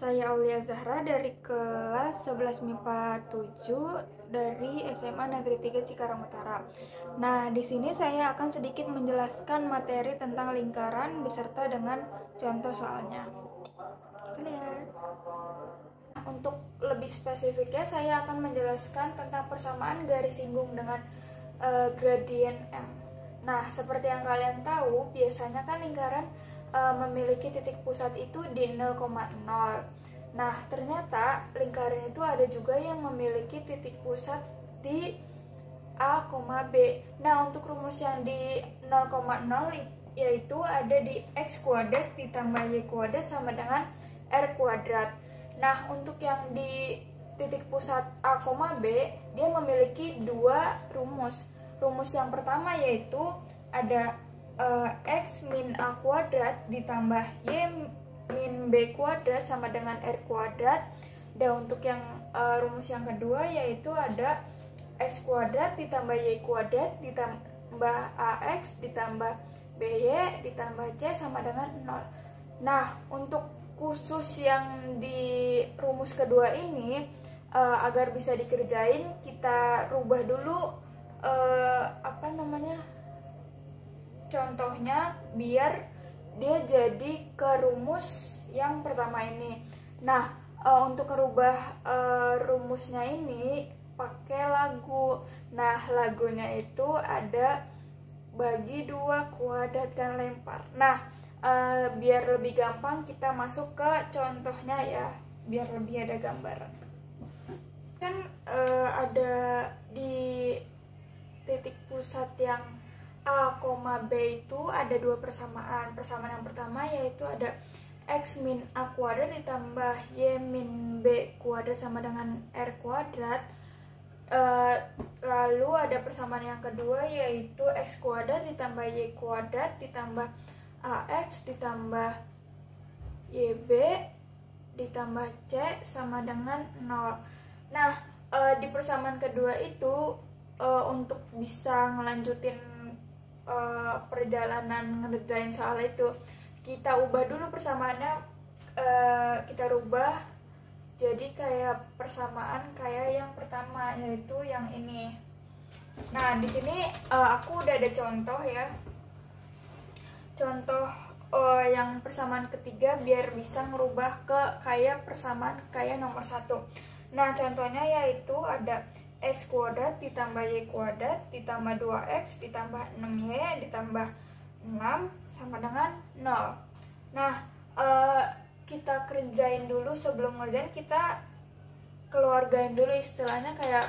Saya Aulia Zahra dari kelas 11 MIPA 7 dari SMA Negeri 3 Cikarang Utara. Nah, di sini saya akan sedikit menjelaskan materi tentang lingkaran beserta dengan contoh soalnya. Kita lihat. Untuk lebih spesifiknya, saya akan menjelaskan tentang persamaan garis singgung dengan gradien M. Nah, seperti yang kalian tahu, biasanya kan lingkaran memiliki titik pusat itu di 0,0. Nah, ternyata lingkaran itu ada juga yang memiliki titik pusat di A, B. Nah, untuk rumus yang di 0,0 yaitu ada di X kuadrat ditambah Y kuadrat sama dengan R kuadrat. Nah, untuk yang di titik pusat A, B, dia memiliki dua rumus. Rumus yang pertama yaitu ada X min A kuadrat ditambah Y min B kuadrat sama dengan R kuadrat. Dan untuk yang rumus yang kedua yaitu ada X kuadrat ditambah Y kuadrat ditambah AX ditambah BY ditambah C sama dengan 0. Nah, untuk khusus yang di rumus kedua ini, agar bisa dikerjain, kita rubah dulu contohnya biar dia jadi ke rumus yang pertama ini. Nah, untuk merubah rumusnya ini pakai lagu. Nah, lagunya itu ada bagi 2 kuadratkan lempar. Nah, biar lebih gampang kita masuk ke contohnya ya, biar lebih ada gambaran. Kan ada di titik pusat yang A, B itu ada dua persamaan. Persamaan yang pertama yaitu ada X min A kuadrat ditambah Y min B kuadrat sama dengan R kuadrat. Lalu ada persamaan yang kedua yaitu X kuadrat ditambah Y kuadrat ditambah AX ditambah YB ditambah C sama dengan 0. Nah, di persamaan kedua itu untuk bisa ngelanjutin perjalanan ngerjain soal itu, kita ubah dulu persamaannya, kita rubah jadi kayak persamaan kayak yang pertama, yaitu yang ini. Nah, di sini aku udah ada contoh ya. Contoh yang persamaan ketiga biar bisa ngerubah ke kayak persamaan kayak nomor 1. Nah, contohnya yaitu ada X kuadrat ditambah Y kuadrat ditambah 2X ditambah 6Y ditambah 6 sama dengan 0. Nah, kita kerjain dulu. Sebelum ngerjain kita keluargain dulu, istilahnya kayak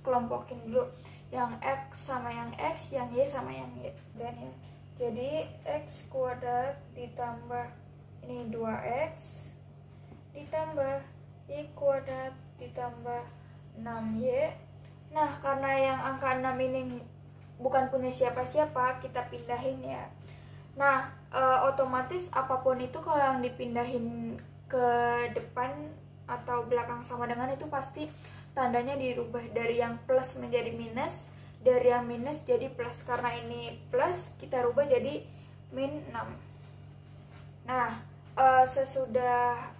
kelompokin dulu. Yang X sama yang X, yang Y sama yang Y. Jadi X kuadrat ditambah ini 2X ditambah Y kuadrat ditambah 6Y. Nah, karena yang angka 6 ini bukan punya siapa-siapa, kita pindahin ya. Nah, otomatis apapun itu kalau yang dipindahin ke depan atau belakang sama dengan itu pasti tandanya dirubah dari yang plus menjadi minus, dari yang minus jadi plus. Karena ini plus, kita rubah jadi min 6. Nah, sesudah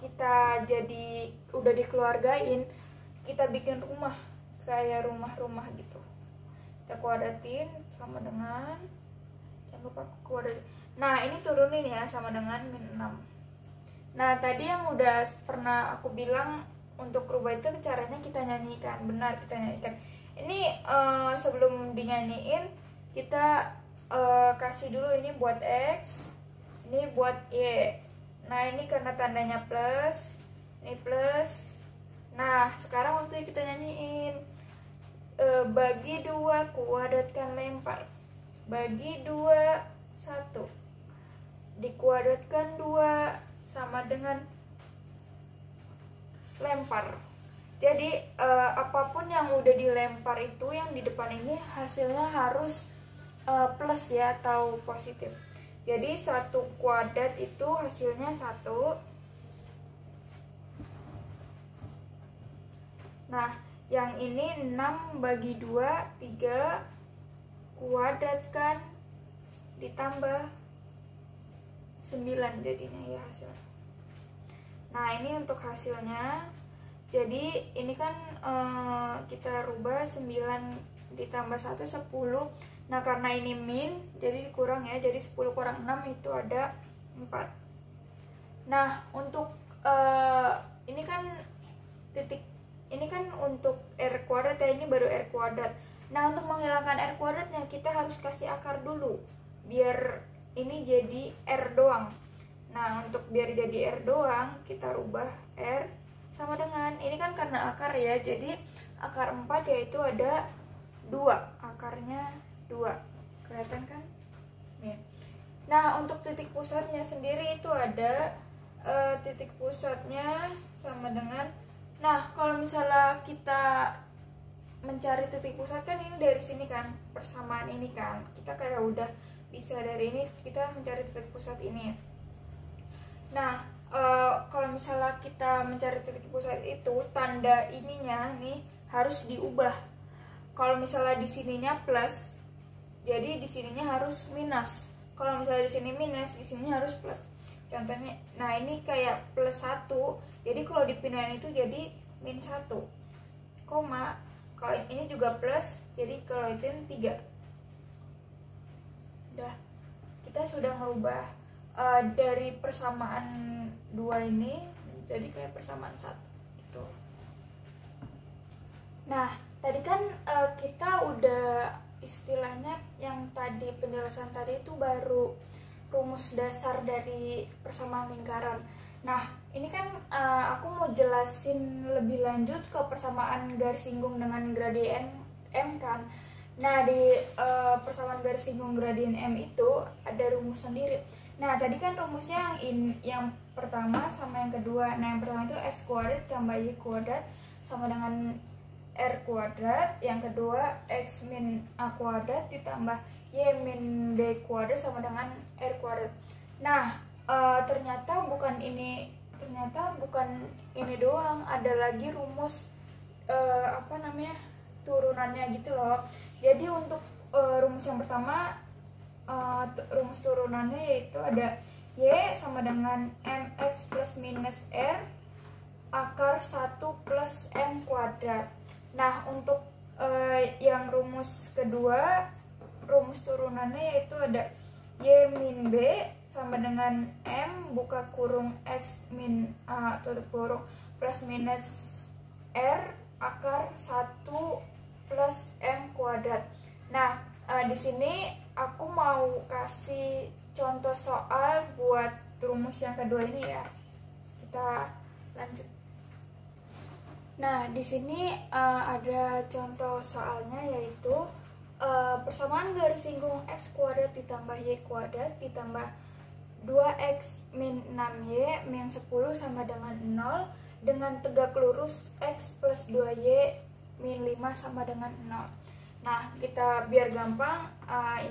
kita jadi udah dikeluargain, kita bikin rumah kayak rumah-rumah gitu. Kita kuadratin sama dengan, jangan lupa kuadratin. Nah, ini turunin ya sama dengan min 6. Nah, tadi yang udah pernah aku bilang untuk rubah itu caranya kita nyanyikan. Benar, kita nyanyikan. Ini sebelum dinyanyiin kita kasih dulu ini buat X, ini buat Y. Nah, ini karena tandanya plus, ini plus. Nah, sekarang waktu kita nyanyiin bagi 2 kuadratkan lempar. Bagi 2 1 dikuadratkan 2 sama dengan lempar. Jadi apapun yang udah dilempar itu yang di depan ini hasilnya harus plus ya atau positif. Jadi 1 kuadrat itu hasilnya 1. Nah, yang ini 6 bagi 2 3 kuadratkan ditambah 9 jadinya ya hasilnya. Nah ini untuk hasilnya. Jadi ini kan kita rubah 9 ditambah 1 10. Nah karena ini min, jadi dikurang ya. Jadi 10 kurang 6 itu ada 4. Nah untuk ini kan titik, ini kan untuk R kuadrat ya, ini baru R kuadrat. Nah untuk menghilangkan R kuadratnya kita harus kasih akar dulu biar ini jadi R doang. Nah untuk biar jadi R doang kita rubah R sama dengan, ini kan karena akar ya, jadi akar 4 yaitu ada 2, akarnya 2, kelihatan kan? Nah untuk titik pusatnya sendiri itu ada titik pusatnya sama dengan, nah kalau misalnya kita mencari titik pusat kan ini dari sini kan, persamaan ini kan, kita kayak udah bisa dari ini kita mencari titik pusat ini. Nah kalau misalnya kita mencari titik pusat itu tanda ininya nih harus diubah. Kalau misalnya di sininya plus, jadi di sininya harus minus. Kalau misalnya di sini minus, di sininya harus plus. Contohnya, nah ini kayak plus 1, jadi kalau dipindahin itu jadi min 1, koma. Kalau ini juga plus, jadi kalau itu 3. Udah, kita sudah merubah dari persamaan 2 ini jadi kayak persamaan 1 gitu. Nah tadi kan kita udah istilahnya yang tadi penjelasan tadi itu baru rumus dasar dari persamaan lingkaran. Nah ini kan aku mau jelasin lebih lanjut ke persamaan garis singgung dengan gradien M kan. Nah di persamaan garis singgung gradien M itu ada rumus sendiri. Nah tadi kan rumusnya yang pertama sama yang kedua. Nah yang pertama itu x kuadrat tambah y kuadrat sama dengan r kuadrat. Yang kedua x min a kuadrat ditambah y min b kuadrat sama dengan r kuadrat. Nah ternyata bukan ini doang, ada lagi rumus turunannya gitu loh. Jadi untuk rumus yang pertama, rumus turunannya yaitu ada y sama dengan mx plus minus r akar 1 plus m kuadrat. Nah untuk yang rumus kedua, rumus turunannya yaitu ada y min b sama dengan m buka kurung x min a tutup kurung plus minus r akar 1 plus m kuadrat. Nah di sini aku mau kasih contoh soal buat rumus yang kedua ini ya. Kita lanjut. Nah di sini ada contoh soalnya yaitu persamaan garis singgung x kuadrat ditambah y kuadrat ditambah 2x min 6y min 10 sama dengan 0 dengan tegak lurus x plus 2y min 5 sama dengan 0. Nah kita biar gampang,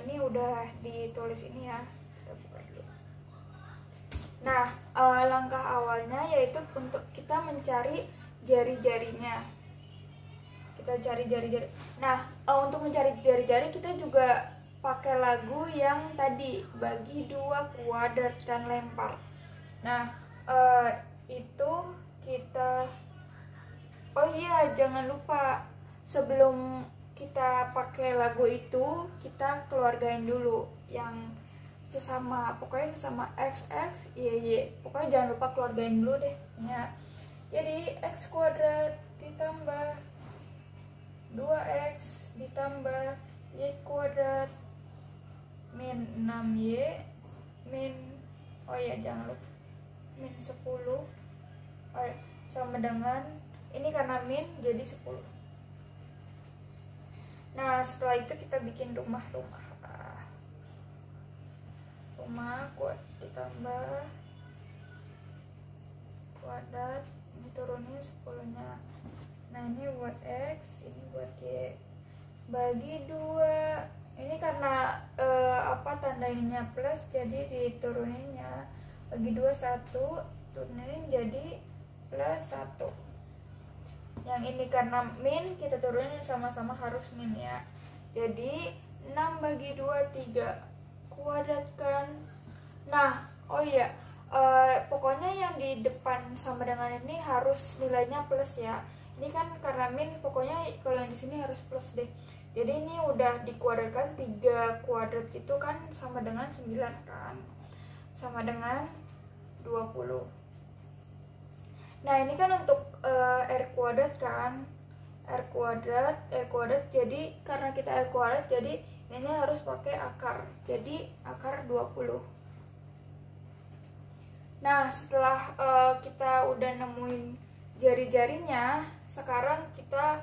ini udah ditulis ini ya, kita buka dulu. Nah langkah awalnya yaitu untuk kita mencari jari-jarinya. Kita cari jari-jari. Nah untuk mencari jari-jari kita juga pakai lagu yang tadi, bagi 2 kuadratkan lempar. Nah itu kita, oh iya jangan lupa sebelum kita pakai lagu itu kita keluargain dulu yang sesama, pokoknya sesama x y, pokoknya jangan lupa keluargain dulu deh ya. Jadi x kuadrat ditambah 2x ditambah y kuadrat min 6y min, oh ya jangan lupa, min 10, oh ya, sama dengan, ini karena min jadi 10. Nah setelah itu kita bikin rumah kuadrat ditambah kuadrat, ini turunin 10-nya. Nah ini buat x, ini buat y, bagi 2. Ini karena tanda ininya plus, jadi dituruninnya bagi 2 1, turunin jadi plus 1. Yang ini karena min, kita turunin sama-sama harus min ya. Jadi 6 bagi 2 3 kuadratkan. Nah oh iya, pokoknya yang di depan sama dengan ini harus nilainya plus ya. Ini kan karena min, pokoknya kalau yang di sini harus plus deh. Jadi ini udah dikuadratkan, 3 kuadrat itu kan sama dengan 9 kan, sama dengan 20. Nah ini kan untuk R kuadrat kan, R kuadrat, jadi karena kita R kuadrat, jadi ini harus pakai akar, jadi akar 20. Nah setelah kita udah nemuin jari-jarinya, sekarang kita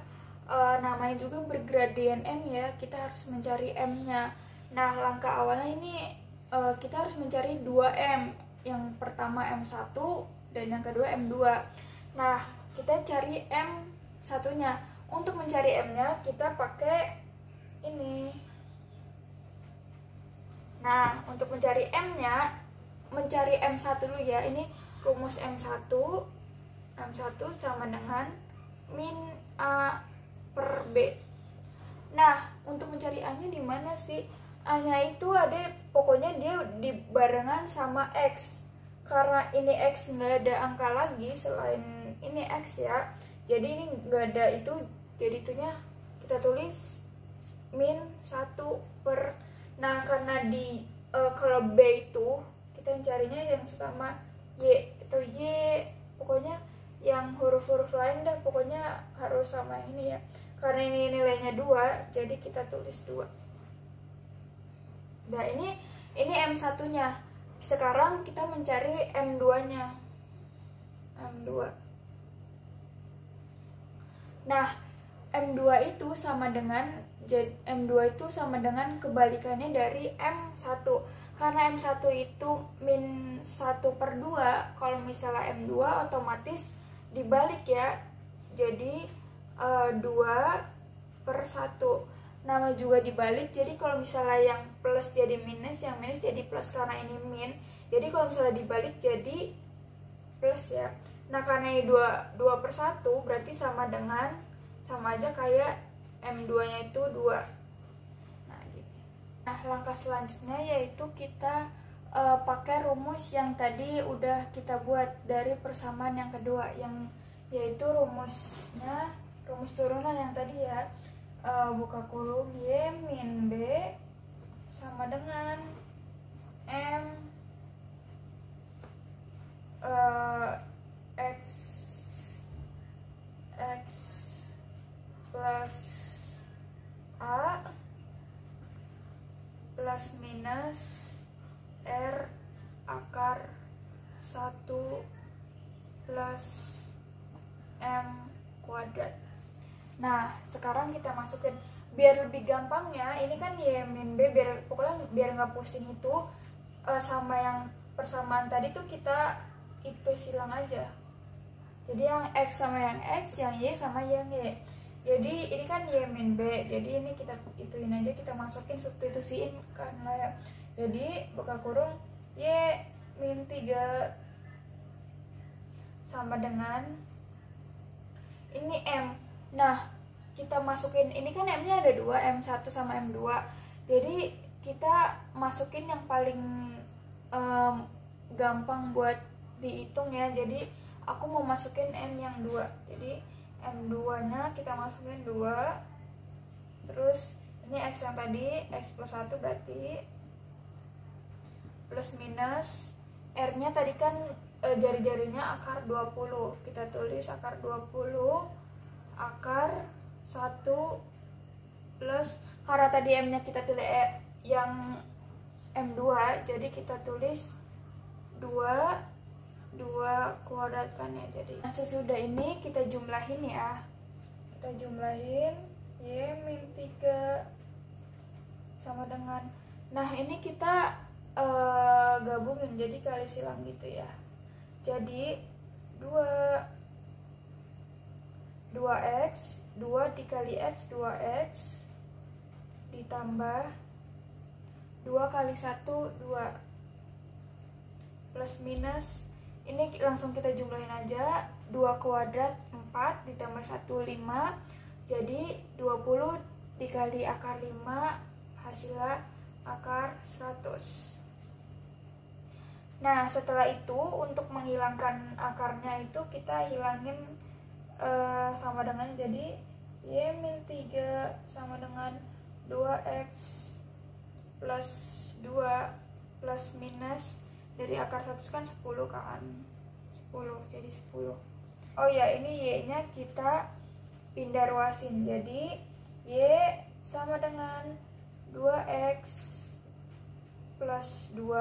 namanya juga bergradien M ya, kita harus mencari M nya. Nah langkah awalnya ini kita harus mencari 2M, yang pertama M1 dan yang kedua M2. Nah kita cari M1 nya. Untuk mencari M nya kita pakai ini. Nah untuk mencari M nya, mencari M1 dulu ya. Ini rumus M1 sama dengan min A per B. Nah untuk mencari A nya di mana sih? A nya itu ada, pokoknya dia dibarengan sama X. Karena ini X nggak ada angka lagi selain ini X ya, jadi ini nggak ada itu, jadi itunya kita tulis min 1 per. Nah karena di kalau B itu kita carinya yang sama Y atau Y, pokoknya yang huruf-huruf lain dah, pokoknya harus sama ini ya. Karena ini nilainya 2, jadi kita tulis 2. Nah ini M1 nya. Sekarang kita mencari M2 nya. M2. Nah M2 itu sama dengan kebalikannya dari M1. Karena M1 itu min 1 per 2, kalau misalnya M2 otomatis dibalik ya, jadi 2 per 1. Nama juga dibalik, jadi kalau misalnya yang plus jadi minus, yang minus jadi plus karena ini min. Jadi kalau misalnya dibalik jadi plus ya. Nah karena ini 2 per 1 berarti sama aja kayak M2 nya itu 2. Nah gitu. Nah langkah selanjutnya yaitu kita pakai rumus yang tadi udah kita buat dari persamaan yang kedua, yang yaitu rumus turunan yang tadi ya. Buka kurung Y min B sama dengan M X plus A plus minus R akar 1 plus M kuadrat. Nah sekarang kita masukin, biar lebih gampangnya ini kan Y min B, biar nggak pusing itu sama yang persamaan tadi tuh kita itu silang aja. Jadi yang X sama yang X, yang Y sama yang Y. Jadi ini kan Y min B, jadi ini kita ituin aja, kita masukin, substitusiin kan lah ya. Jadi buka kurung Y min 3 sama dengan ini M. Nah kita masukin, ini kan M nya ada 2, M1 sama M2, jadi kita masukin yang paling gampang buat dihitung ya. Jadi aku mau masukin M yang 2, jadi M2 nya kita masukin 2, terus ini X yang tadi, X plus 1 berarti plus minus R nya tadi kan jari-jarinya akar 20, kita tulis akar 20 akar 1 plus, karena tadi M nya kita pilih yang M2, jadi kita tulis 2 kuadratkan ya. Jadi sesudah ini kita jumlahin ya, kita jumlahin Y min 3 sama dengan, nah ini kita gabungin jadi kali silang gitu ya. Jadi 2x 2 dikali x 2x ditambah 2 kali 1 2 plus minus, ini langsung kita jumlahin aja, 2 kuadrat 4 ditambah 1 5, jadi 20 dikali akar 5 hasilnya akar 100. Nah, setelah itu untuk menghilangkan akarnya itu kita hilangin sama dengan, jadi Y-3 sama dengan 2x plus 2 plus minus dari akar 1 kan 10 kan, 10 jadi 10. Oh ya, ini Y nya kita pindah ruasin, jadi Y sama dengan 2x plus 2.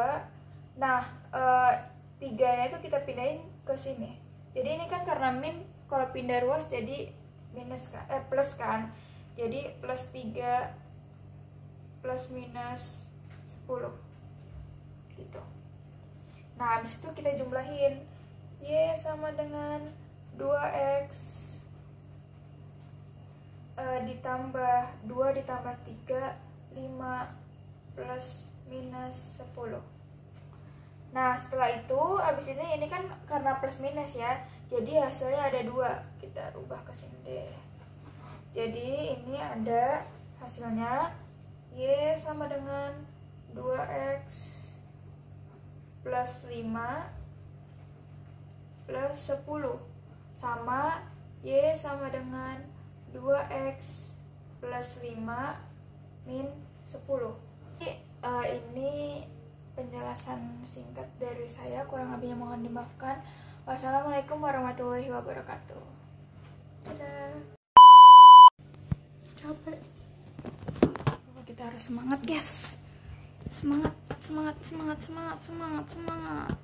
Nah, 3 nya itu kita pindahin ke sini, jadi ini kan karena min, kalau pindah ruas jadi minus kan, plus kan, jadi plus 3 plus minus 10 gitu. Nah, habis itu kita jumlahin, Y sama dengan 2x ditambah 2 ditambah 3, 5 plus minus 10. Nah, setelah itu habis ini kan karena plus minus ya, jadi hasilnya ada 2. Kita rubah ke sini deh. Jadi ini ada hasilnya Y sama dengan 2x plus 5 plus 10 sama Y sama dengan 2x plus 5 min 10. Ini penjelasan singkat dari saya, kurang lebihnya mohon dimaafkan. Wassalamualaikum warahmatullahi wabarakatuh. Dadah. Capek. Kita harus semangat, guys. Semangat, semangat, semangat, semangat, semangat, semangat.